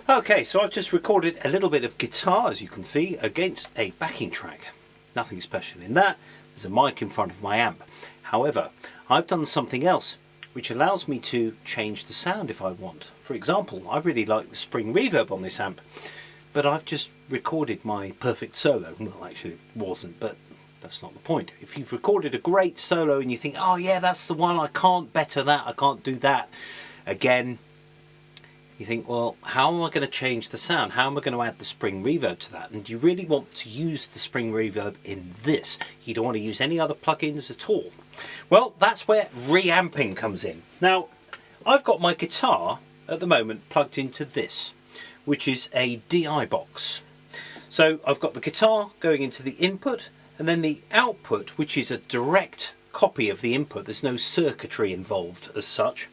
Okay, so I've just recorded a little bit of guitar, as you can see, against a backing track. Nothing special in that. There's a mic in front of my amp. However, I've done something else which allows me to change the sound if I want. For example, I really like the spring reverb on this amp, but I've just recorded my perfect solo. Well, actually it wasn't, but that's not the point. If you've recorded a great solo and you think, oh yeah, that's the one, I can't better that, I can't do that again, you think, well, how am I going to change the sound? How am I going to add the spring reverb to that? And you really want to use the spring reverb in this. You don't want to use any other plugins at all. Well, that's where reamping comes in. Now, I've got my guitar at the moment plugged into this, which is a DI box. So I've got the guitar going into the input, and then the output, which is a direct copy of the input. There's no circuitry involved as such.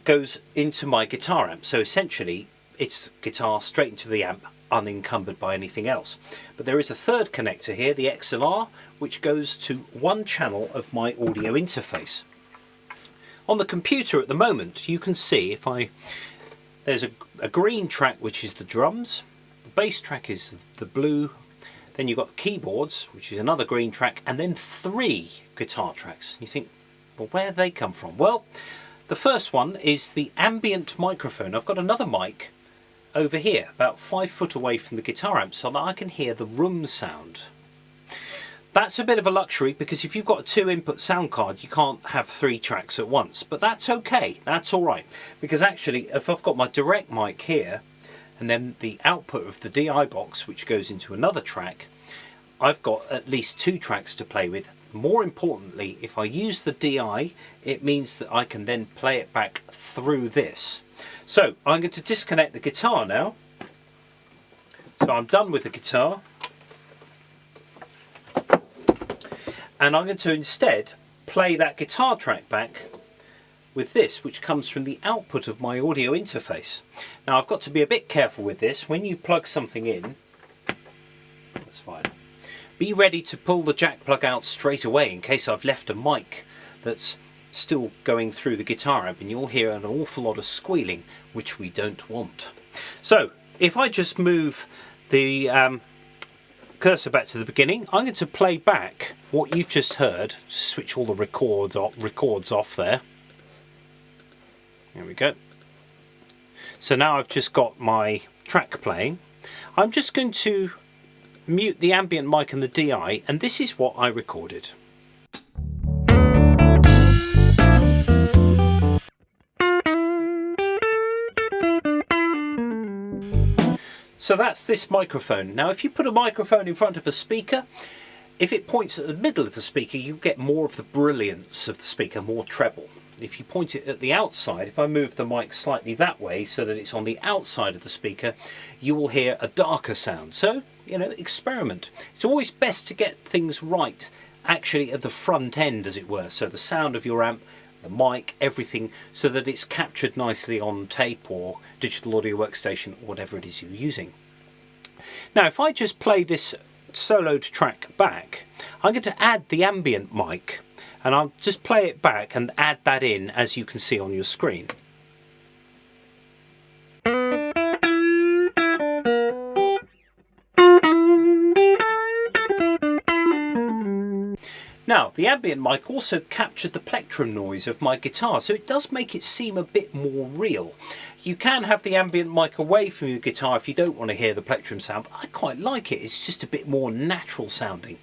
Goes into my guitar amp. So essentially it's guitar straight into the amp, unencumbered by anything else. But there is a third connector here, the XLR, which goes to one channel of my audio interface. On the computer at the moment you can see there's a green track which is the drums, the bass track is the blue, then you've got the keyboards which is another green track, and then 3 guitar tracks. You think, well, where do they come from? Well, the first one is the ambient microphone. I've got another mic over here, about 5 foot away from the guitar amp, so that I can hear the room sound. That's a bit of a luxury, because if you've got a 2 input sound card you can't have 3 tracks at once, but that's okay, that's alright, because actually if I've got my direct mic here and then the output of the DI box which goes into another track, I've got at least 2 tracks to play with. More importantly, if I use the DI, it means that I can then play it back through this. So I'm going to disconnect the guitar now. So I'm done with the guitar. And I'm going to instead play that guitar track back with this, which comes from the output of my audio interface. Now I've got to be a bit careful with this. When you plug something in, that's fine. Be ready to pull the jack plug out straight away in case I've left a mic that's still going through the guitar amp, and you'll hear an awful lot of squealing, which we don't want. So if I just move the cursor back to the beginning, I'm going to play back what you've just heard. Switch all the records off there. There we go. So now I've just got my track playing. I'm just going to mute the ambient mic and the DI, and this is what I recorded. So that's this microphone. Now if you put a microphone in front of a speaker, if it points at the middle of the speaker you get more of the brilliance of the speaker, more treble. If you point it at the outside, if I move the mic slightly that way so that it's on the outside of the speaker, you will hear a darker sound. So, you know, experiment. It's always best to get things right actually at the front end, as it were. So the sound of your amp, the mic, everything, so that it's captured nicely on tape or digital audio workstation or whatever it is you're using. Now if I just play this soloed track back, I'm going to add the ambient mic, and I'll just play it back and add that in, as you can see on your screen. Now, the ambient mic also captured the plectrum noise of my guitar, so it does make it seem a bit more real. You can have the ambient mic away from your guitar if you don't want to hear the plectrum sound, but I quite like it. It's just a bit more natural sounding.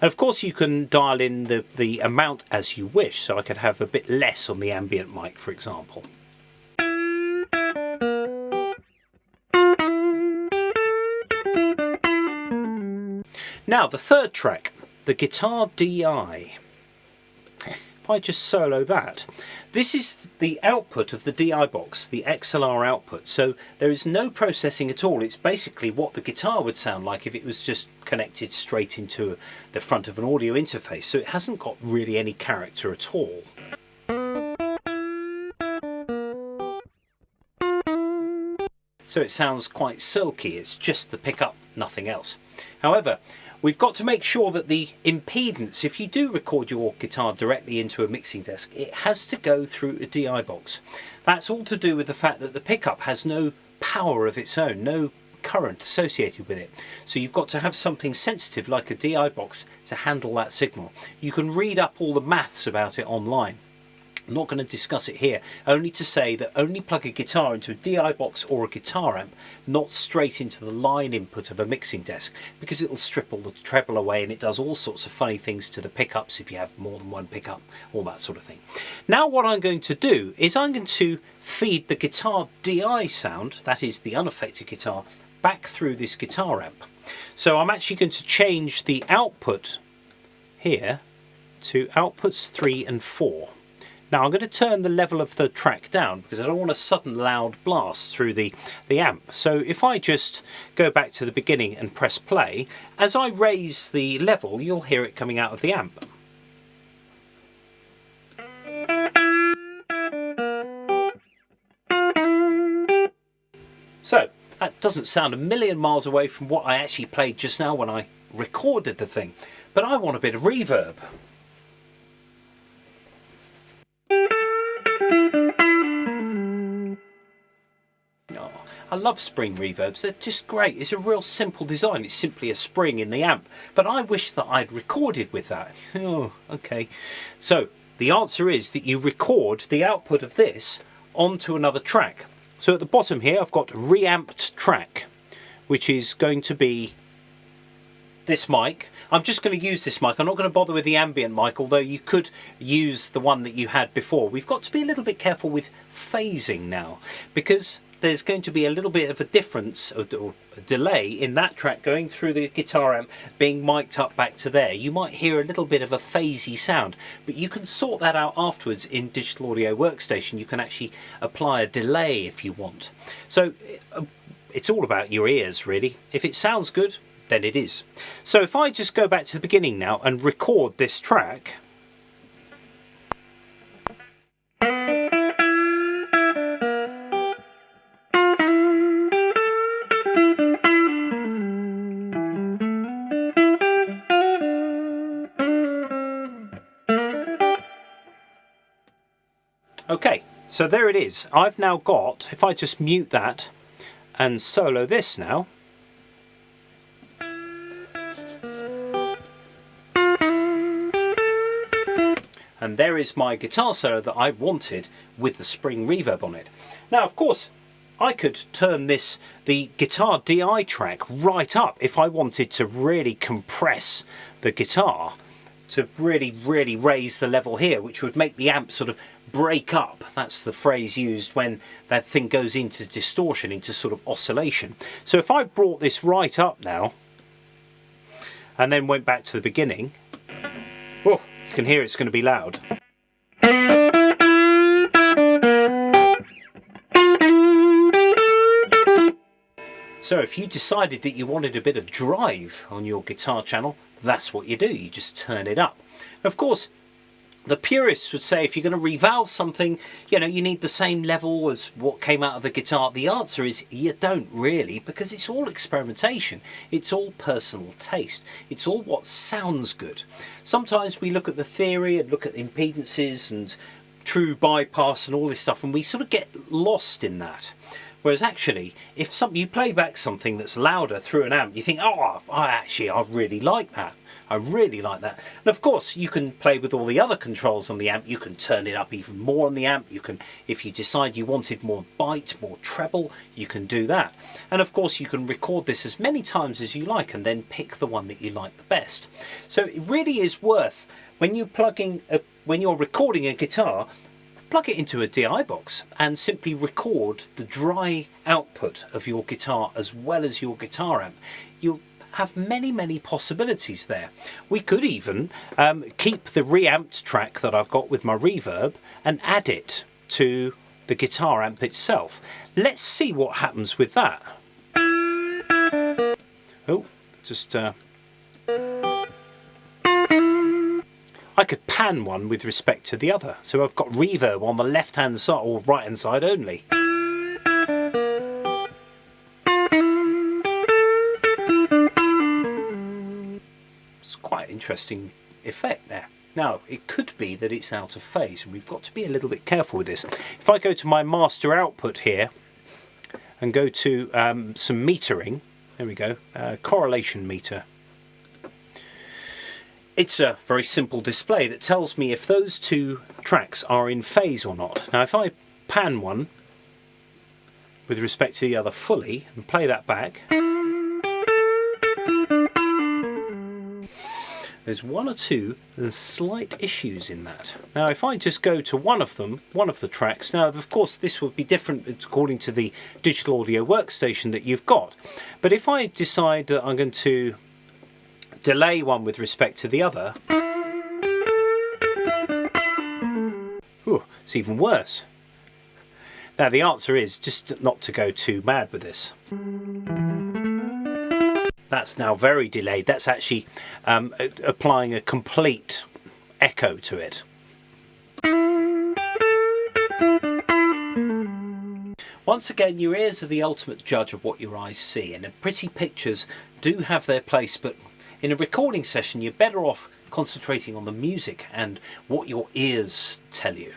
And of course you can dial in the amount as you wish, so I could have a bit less on the ambient mic, for example. Now the third track, the guitar DI. If I just solo that, this is the output of the DI box, the XLR output, so there is no processing at all. It's basically what the guitar would sound like if it was just connected straight into the front of an audio interface, so it hasn't got really any character at all. So it sounds quite silky, it's just the pickup, nothing else. However, we've got to make sure that the impedance, if you do record your guitar directly into a mixing desk, it has to go through a DI box. That's all to do with the fact that the pickup has no power of its own, no current associated with it. So you've got to have something sensitive like a DI box to handle that signal. You can read up all the maths about it online. I'm not going to discuss it here, only to say that only plug a guitar into a DI box or a guitar amp, not straight into the line input of a mixing desk, because it'll strip all the treble away and it does all sorts of funny things to the pickups if you have more than one pickup, all that sort of thing. Now what I'm going to do is I'm going to feed the guitar DI sound, that is the unaffected guitar, back through this guitar amp. So I'm actually going to change the output here to outputs 3 and 4. Now I'm going to turn the level of the track down because I don't want a sudden loud blast through the amp. So if I just go back to the beginning and press play, as I raise the level you'll hear it coming out of the amp. So that doesn't sound a million miles away from what I actually played just now when I recorded the thing, but I want a bit of reverb. I love spring reverbs, they're just great. It's a real simple design, it's simply a spring in the amp. But I wish that I'd recorded with that. Oh, okay. So the answer is that you record the output of this onto another track. So at the bottom here I've got reamped track, which is going to be this mic. I'm just going to use this mic. I'm not going to bother with the ambient mic, although you could use the one that you had before. We've got to be a little bit careful with phasing now, because there's going to be a little bit of a difference or a delay in that track going through the guitar amp being mic'd up back to there. You might hear a little bit of a phasey sound, but you can sort that out afterwards in Digital Audio Workstation. You can actually apply a delay if you want. So it's all about your ears really. If it sounds good, then it is. So if I just go back to the beginning now and record this track. Okay, so there it is. I've now got, if I just mute that and solo this now. And there is my guitar solo that I wanted with the spring reverb on it. Now, of course, I could turn this, the guitar DI track, right up if I wanted to really compress the guitar, to really raise the level here, which would make the amp sort of break up. That's the phrase used when that thing goes into distortion, into sort of oscillation. So if I brought this right up now and then went back to the beginning, oh, you can hear it's going to be loud. So if you decided that you wanted a bit of drive on your guitar channel, that's what you do, you just turn it up. Of course, the purists would say if you're going to revalve something, you know, you need the same level as what came out of the guitar. The answer is you don't really, because it's all experimentation. It's all personal taste. It's all what sounds good. Sometimes we look at the theory and look at impedances and true bypass and all this stuff, and we sort of get lost in that. Whereas actually, if you play back something that's louder through an amp, you think, oh, I really like that. I really like that. And of course, you can play with all the other controls on the amp. You can turn it up even more on the amp. You can, if you decide you wanted more bite, more treble, you can do that. And of course, you can record this as many times as you like and then pick the one that you like the best. So it really is worth, when you're recording a guitar, plug it into a DI box and simply record the dry output of your guitar as well as your guitar amp. You'll have many possibilities there. We could even keep the reamped track that I've got with my reverb and add it to the guitar amp itself. Let's see what happens with that. Oh, just I could pan one with respect to the other. So I've got reverb on the left hand side or right hand side only. interesting effect there. Now, it could be that it's out of phase, and we've got to be a little bit careful with this. If I go to my master output here and go to some metering, there we go, correlation meter. It's a very simple display that tells me if those two tracks are in phase or not. Now, if I pan one with respect to the other fully and play that back, there's one or two slight issues in that. Now, if I just go to one of them, one of the tracks, now of course this would be different according to the digital audio workstation that you've got, but if I decide that I'm going to delay one with respect to the other, it's even worse. Now the answer is just not to go too mad with this. That's now very delayed. That's actually applying a complete echo to it. Once again, your ears are the ultimate judge of what your eyes see, and pretty pictures do have their place, but in a recording session you're better off concentrating on the music and what your ears tell you.